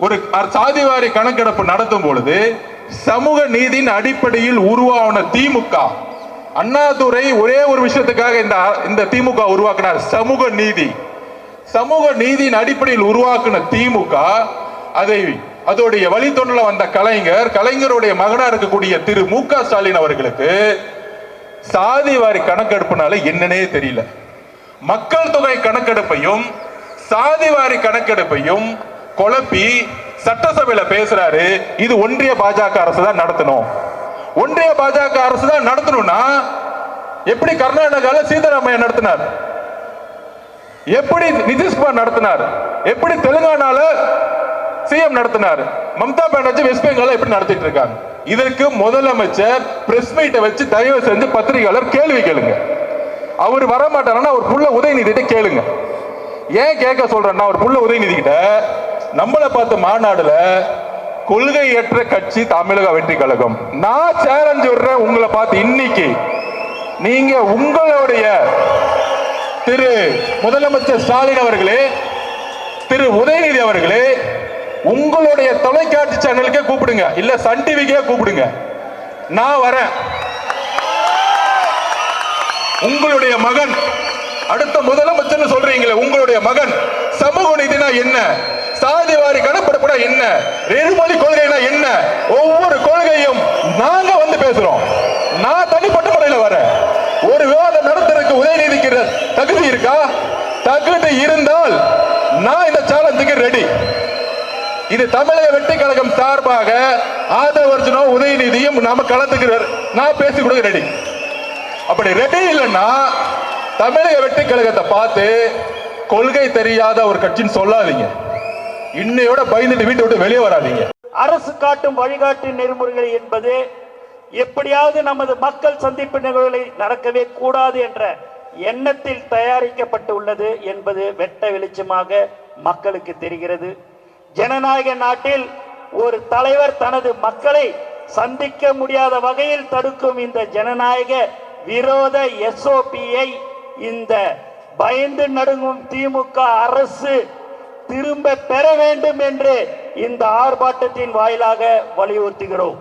ஒரு சாதிவாரி கணக்கெடுப்பு நடத்தும் பொழுது சமூக நீதியின் அடிப்படையில் உருவான திமுக, அண்ணாதுரை ஒரே ஒரு விஷயத்துக்காக இந்த திமுக உருவாக்கினார், சமூக நீதி. சமூக நீதியின் அடிப்படையில் உருவாக்கின திமுக அதோடைய வழித்தொண்டில் வந்த கலைஞருடைய மகனா இருக்கக்கூடிய திரு மு.க. ஸ்டாலின் அவர்களுக்கு சாதிவாரி கணக்கெடுப்புனால என்னன்னே தெரியல. மக்கள் தொகை கணக்கெடுப்பையும் சாதிவாரி கணக்கெடுப்பையும் குழப்பி சட்டசபையில பேசுறாரு. இது ஒன்றிய பாஜக அரசு தான் நடத்தணும். ஒன்றிய பாஜக அரசு தான் நடத்தணும்னா எப்படி கர்நாடகால சீதாராமையா நடத்தினார், எப்படி நிதிஷ்குமார் நடத்தினார், எப்படி தெலுங்கானால சிஎம் நடத்தினார், மம்தா பானர்ஜி வெஸ்ட் பெங்கால எப்படி நடத்திட்டு இருக்காங்க. இதற்கு முதலமைச்சர் பிரஸ் மீட்டை வச்சு தயவு செஞ்சு பத்திரிகையாளர் கேள்வி கேளுங்க. அவர் வர மாட்டாருன்னா அவர் புள்ள உதயநிதி கேளுங்க. ஏன் கேட்க சொல்றேன்னா, அவர் புள்ள உதயநிதி கிட்ட நம்மளை பார்த்து மாநாடுல கொள்கையற்ற கட்சி தமிழக வெற்றி கழகம், நான் சேலஞ்ச் விடுறேன் உங்களை பார்த்து, இன்னைக்கு நீங்க உங்களுடைய திரு முதலமைச்சர் ஸ்டாலின் அவர்களே, திரு உதயநிதி அவர்களே, உங்களுடைய தொலைக்காட்சி சேனலுக்கே கூப்பிடுங்க, இல்ல சன் டிவிக்கே கூப்பிடுங்க, நான் வரேன். உங்களுடைய மகன் அடுத்த முதலமைச்சர் சொல்றீங்களே, உங்களுடைய மகன் சமூக நீதினா என்ன, சாதிவாரி கணக்கெடுப்புனா என்ன, ரெருமொழி கொள்கைனா என்ன, ஒவ்வொரு கொள்கையும் நாங்க வந்து பேசுறோம். நான் தனிப்பட்ட முறையில் வரேன். ஒரு விவாதம் நடத்துறதுக்கு உதயநிதிக்கு தகுதி இருக்கா? தகுதி இருந்தால் நான் இந்த சேலஞ்சுக்கு ரெடி. இது தமிழக வெற்றி கழகம் சார்பாக ஆதவர்ஜனோ உதயநிதியும் நாம களத்துக்கு நான் பேசி கொடுக்க ரெடி. அப்படி ரெடி இல்லைன்னா தமிழக வெற்றி கழகத்தை பார்த்து கொள்கை தெரியாத ஒரு கட்சின்னு சொல்லாதீங்க. இன்னையோட பயந்துட்டு வீட்டை விட்டு வெளியே வராதீங்க. அரசு காட்டும் வழிகாட்டு நெறிமுறைகள் என்பது எப்படியாவது நமது மக்கள் சந்திப்பு நிகழ்வுகளை நடக்கவே கூடாது என்ற எண்ணத்தில் தயாரிக்கப்பட்டுள்ளது என்பது வெட்ட வெளிச்சமாக மக்களுக்கு தெரிகிறது. ஜனநாயக நாட்டில் ஒரு தலைவர் தனது மக்களை சந்திக்க முடியாத வகையில் தடுக்கும் இந்த ஜனநாயக விரோத SOPயை இந்த பயந்து நடுங்கும் திமுக அரசு திரும்ப பெற வேண்டும் என்று இந்த ஆர்ப்பாட்டத்தின் வாயிலாக வலியுறுத்துகிறோம்.